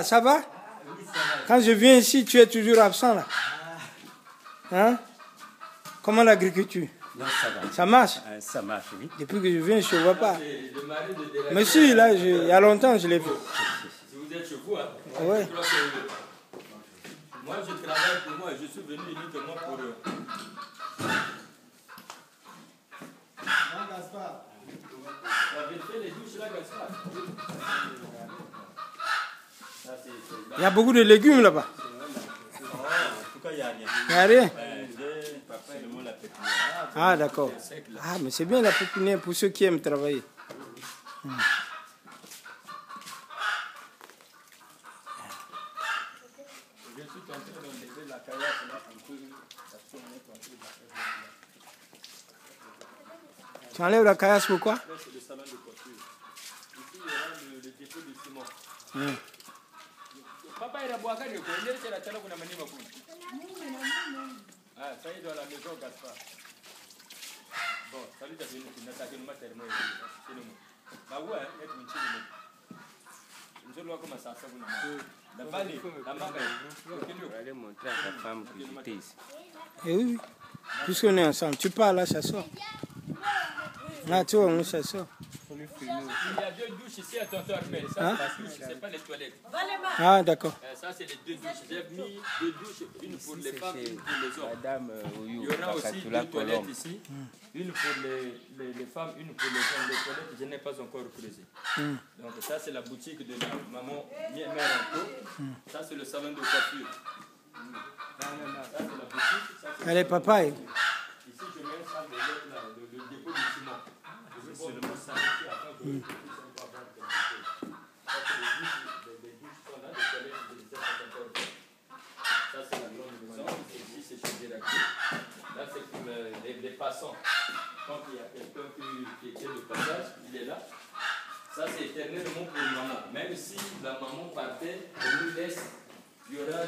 Ça va? Quand je viens ici, tu es toujours absent là. Hein? Comment l'agriculture? Non, ça va. Ça marche? Ça marche, oui. Depuis que je viens, je ne vois pas. Mais si, là, il y a longtemps, je l'ai vu. Si vous êtes chez vous, hein? Ouais. Moi, je travaille pour moi et je suis venu uniquement pour eux. Vous avez fait les douches là, Gaspard? Il y a beaucoup de légumes là-bas. En tout cas, il n'y a rien. Il n'y a rien. Seulement la pépinière. Ah, d'accord. Ah, mais c'est bien la pépinière pour ceux qui aiment travailler. Je suis en train d'enlever la caillasse là un peu. Tu enlèves la caillasse pourquoi? Là, c'est le salon de coiffure. Ici, il y aura le dépôt de ciment. Papa, il a boire quand il est la télé qu'on a mené ma couille. Ah, ça y est, dans la maison, Gaspard. Bon, salut, t'as venu, tu n'as pas de matériel. C'est le mot. Bah ouais, être une chine. Je ne sais pas comment ça se passe. La vallée, la marque. Tu vas aller montrer à ta femme que j'étais ici. Eh oui, puisqu'on est ensemble, tu parles là, ça sort. Là, tu vois, ça sort. Il y a deux douches ici à Tonton Armel. Ça, c'est pas les toilettes. Ah, d'accord. Ça, c'est les deux douches. J'ai mis deux douches, une pour les femmes, une pour les hommes. Madame Il y aura aussi deux toilettes ici. Une pour les femmes, une pour les hommes. Les toilettes, je n'ai pas encore creusé. Donc ça, c'est la boutique de la maman mère en peau. Ça, c'est le salon de coiffure. Ça, c'est la boutique. Allez, papa. Ici, je mets ça de l'autre là, le dépôt du ciment. Je vais seulement ça ici afin que les douches sont là, les toilettes, je les ai pas encore fait. Ça, c'est la grande maison. Ici, c'est chez Déraclé. Là, c'est pour les passants. Quand il y a quelqu'un qui était de passage, il est là. Ça, c'est éternellement pour une maman. Même si la maman partait, elle nous laisse, il y aura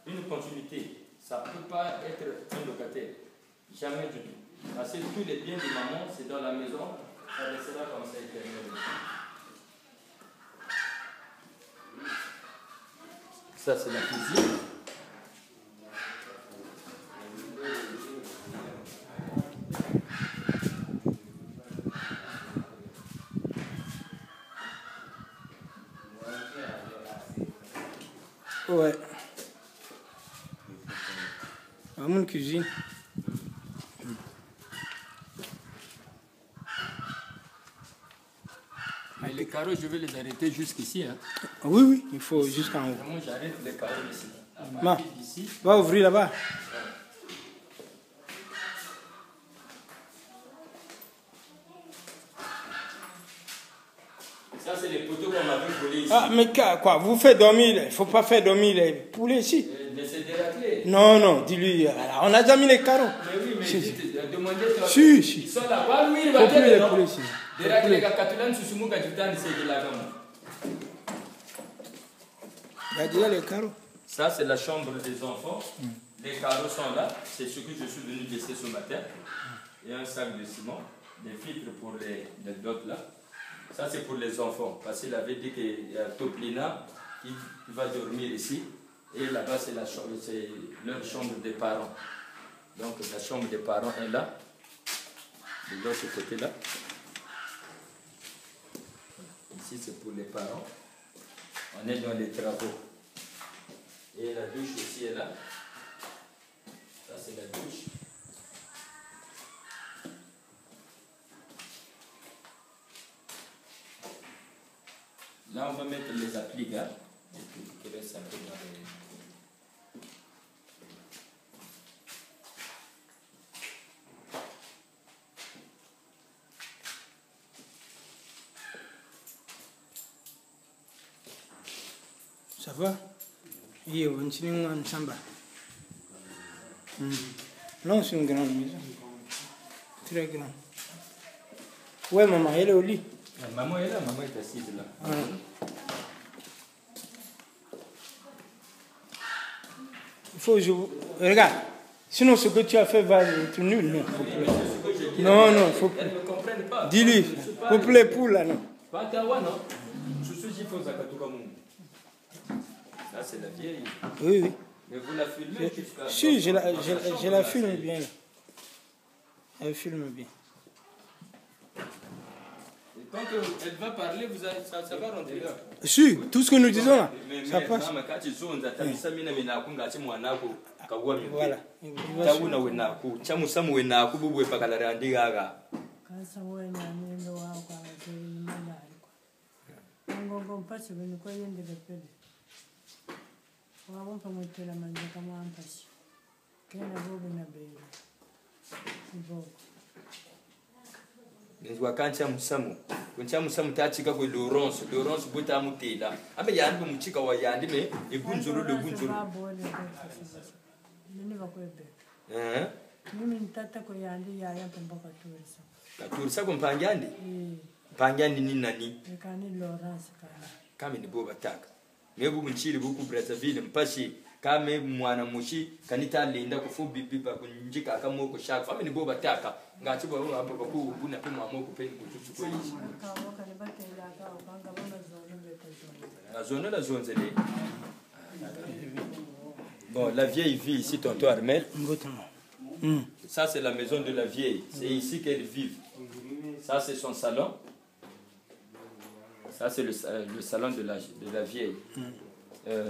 une continuité. Ça ne peut pas être un locataire. Jamais du tout. Parce que tous les biens de maman, c'est dans la maison, ça restera comme ça éternellement. Ça, c'est la cuisine. Ouais. À mon cuisine. Mais les carreaux, je vais les arrêter jusqu'ici. Hein. Oui, oui, il faut jusqu'en haut. Moi, j'arrête les carreaux ici. Ma, va ouvrir là-bas. Ça, c'est les poteaux qu'on m'avait volés ici. Ah, mais quoi, vous faites dormir, il ne faut pas faire dormir les poulets ici. Mais c'est déraclé. Non, non, dis-lui, on a déjà mis les carreaux. Mais oui, mais Si. demandez toi. Si, si. Ils sont là. Pas oui, il Faut va plus les dire poulets non. ici. Déraclé, Katulan, Susumu, Kajutan, c'est de la gamme. Il y a déjà les carreaux. Ça, c'est la chambre des enfants. Les carreaux sont là. C'est ce que je suis venu laisser ce matin. Il y a un sac de ciment, des filtres pour les blocs là. Ça, c'est pour les enfants. Parce qu'il avait dit qu'il y a Toplina qui va dormir ici. Et là-bas, c'est leur chambre des parents. Donc, la chambre des parents est là. De l'autre côté-là. Ici, c'est pour les parents. On est dans les travaux. Et la douche aussi est là. Ça, c'est la douche. Là, on va mettre les appliques, hein, et puis qui reste un peu dans les... Ça va? Oui, on continue ensemble. Non, c'est une grande maison. Très grande. Ouais, maman, elle est au lit. Maman est là, maman est assise là. Il faut que je... Regarde, sinon ce que tu as fait va être nul. Non, faut plus. Non, non, faut plus. Elles ne comprennent pas. Dis-lui, faut plus les poules là, non. Pas Tawa, non. Je suis Jifo Zakatukamu. Ça, c'est la vieille. Oui, oui. Mais vous la filmez jusqu'à... Si, je la filme bien. Là. Elle filme bien. Et quand elle va parler, ça va rentrer là. Si, tout ce que nous disons là, ça passe. Voilà. Wakancha musamu kuncha musamu tachika ko Laurence buta mutela abe yandi muchika wa yandi me egunzuru le gunzuru mimi nitata ko yandi ya mpaka turisa turisa ko mpangandi mpangandi ni nani kani Laurence kama ni boba taka mebu mchiri buku Brazzaville mpashi kame mwana mushi kanita linda kufubi biba kunjika kama ko shaka fami ni boba taka ngachi bo hapo baku buna pe mwa ko pe kuchuchu ko yishi la zone bon la vieille vit ici tonton Armel. Ça c'est la maison de la vieille, c'est ici qu'elle vit. Ça c'est son salon. Ça c'est le salon de la vieille.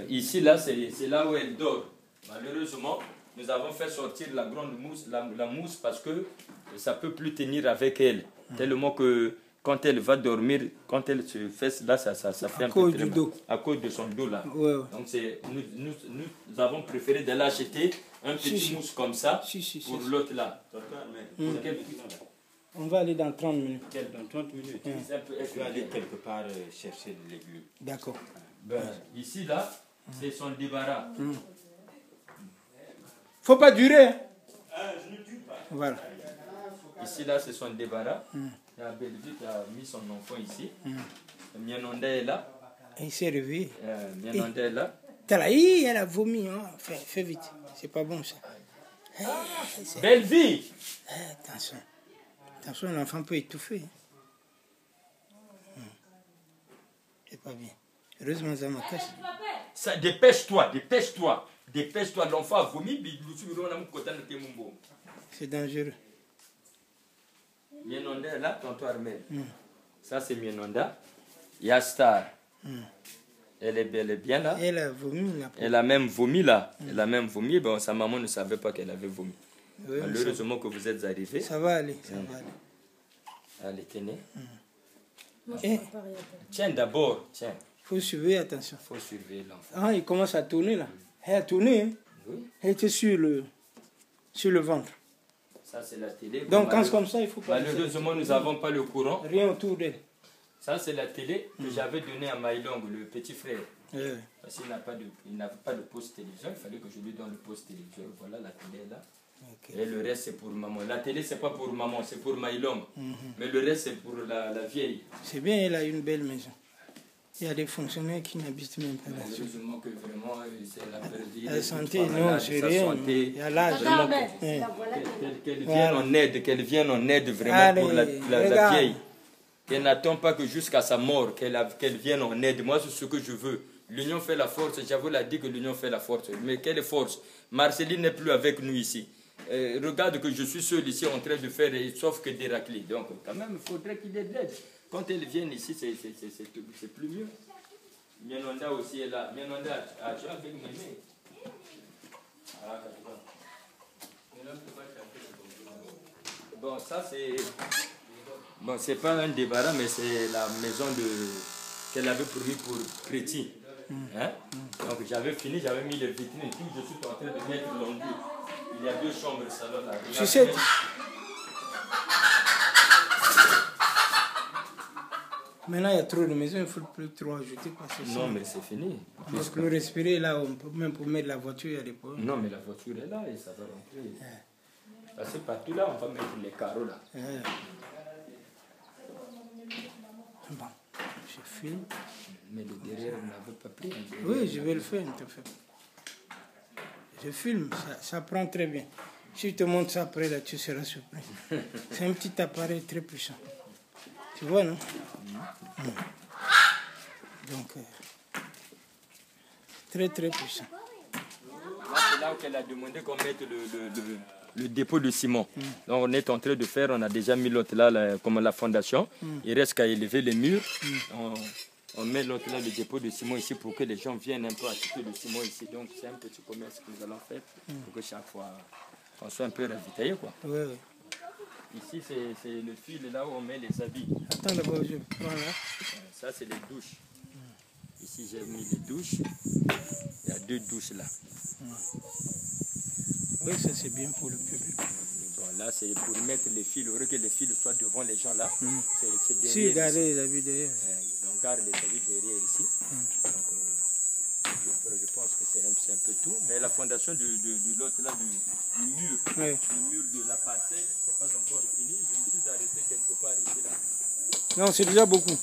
Ici, là, c'est là où elle dort. Malheureusement, nous avons fait sortir la grande mousse, la mousse parce que ça ne peut plus tenir avec elle. Tellement que quand elle va dormir, quand elle se fesse là, ça fait un peu très mal. À cause de son dos là. Ouais. Donc nous avons préféré d'aller acheter un petit mousse comme ça pour l'autre là. On va aller dans 30 minutes. Dans 30 minutes. Je vais aller quelque part chercher des légumes. D'accord. Ici là, c'est son débarras. Faut pas durer. Je ne dure pas. Voilà. Ici là, c'est son débarras. La Belgique a mis son enfant ici. Mienonda est là. Il s'est réveillé. Mienonda est là. Elle a vomi. Hein. Fais vite. C'est pas bon ça. Belle vie. Attention. Attention, l'enfant peut étouffer. C'est pas bien. Heureusement, ça m'a cassé. Ça, dépêche-toi. L'enfant a vomi. C'est dangereux. Mienonda est là, tonton Armel. Ça, c'est Mienonda. Yastar. Elle est bel et bien là. Elle a vomi là. Elle a même vomi là. Bon, sa maman ne savait pas qu'elle avait vomi. Oui, malheureusement que vous êtes arrivés. Ça va aller. Allez, tenez. Tiens d'abord, tiens. Il faut surveiller, attention. Il faut surveiller l'enfant. Ah, il commence à tourner là. Elle a tourné. Hein? Oui. Elle était sur le ventre. Ça, c'est la télé. Donc, quand c'est comme ça, il faut pas... Malheureusement, nous n'avons pas le courant. Rien autour d'elle. Ça, c'est la télé que j'avais donnée à Maïlong, le petit frère. Ouais. Parce qu'il n'avait pas de poste télévision. Il fallait que je lui donne le poste télévision. Voilà, la télé est là. Okay. Et le reste, c'est pour maman. La télé, c'est pas pour maman, c'est pour Maïlong. Mais le reste, c'est pour la vieille. C'est bien, elle a une belle maison. Il y a des fonctionnaires qui n'habitent même pas là. Heureusement que vraiment, c'est la perdue. La santé, non, c'est rien. Il y a l'âge. Qu'elle vienne en aide vraiment pour la vieille. Qu'elle n'attend pas que jusqu'à sa mort, qu'elle vienne en aide. Moi, c'est ce que je veux. L'union fait la force. J'avais l'a dit que l'union fait la force. Mais quelle force? Marceline n'est plus avec nous ici. Regarde que je suis seul ici en train de faire, sauf que des raclés. Donc, quand même, il faudrait qu'il ait de l'aide. Quand elles viennent ici, c'est plus mieux. Mienonda aussi est là. Mienonda a joué avec Mémé. Bon, ça c'est... Bon, c'est pas un débarras, mais c'est la maison qu'elle avait promis pour Chrétien. Hein? Donc j'avais fini, j'avais mis les vitrines et tout. Je suis en train de mettre l'enduit. Il y a 2 chambres, le salon là. Tu sais... Maintenant, il y a trop de maisons, il ne faut plus trop ajouter. Non, mais c'est fini. Parce que le respirer, là, on peut même pour mettre la voiture, il y a des problèmes. Non, mais la voiture est là et ça va rentrer. Parce que partout là, on va mettre les carreaux là. Bon, je filme. Mais le derrière, on n'avait pas pris. Oui, je vais le faire, te fait. Je filme, ça prend très bien. Si je te montre ça après, là, tu seras surpris. C'est un petit appareil très puissant. Tu vois, non? Donc, Très très puissant. Là, c'est là qu'elle a demandé qu'on mette le dépôt de ciment. Donc on est en train de faire, on a déjà mis l'autre là, comme la fondation. Il reste qu'à élever les murs. On met l'autre là, le dépôt de ciment ici pour que les gens viennent un peu acheter le ciment ici. Donc c'est un petit commerce que nous allons faire pour que chaque fois on soit un peu ravitaillé, quoi. Oui, oui. Ici c'est le fil là où on met les habits. Attends d'abord, je prends là. Ça c'est les douches. Ici j'ai mis les douches. Il y a 2 douches là. Oui, ça c'est bien pour le public. Bon, là c'est pour mettre les fils, au lieu que les fils soient devant les gens là. C'est derrière. Si, gardez les habits derrière. Donc garde les habits derrière ici. Donc, je pense que c'est un peu tout. Mais la fondation de l'autre là, du mur, Oui. du mur de la parcelle, c'est pas encore fini. Je me suis arrêté quelque part ici là. Non, c'est déjà beaucoup.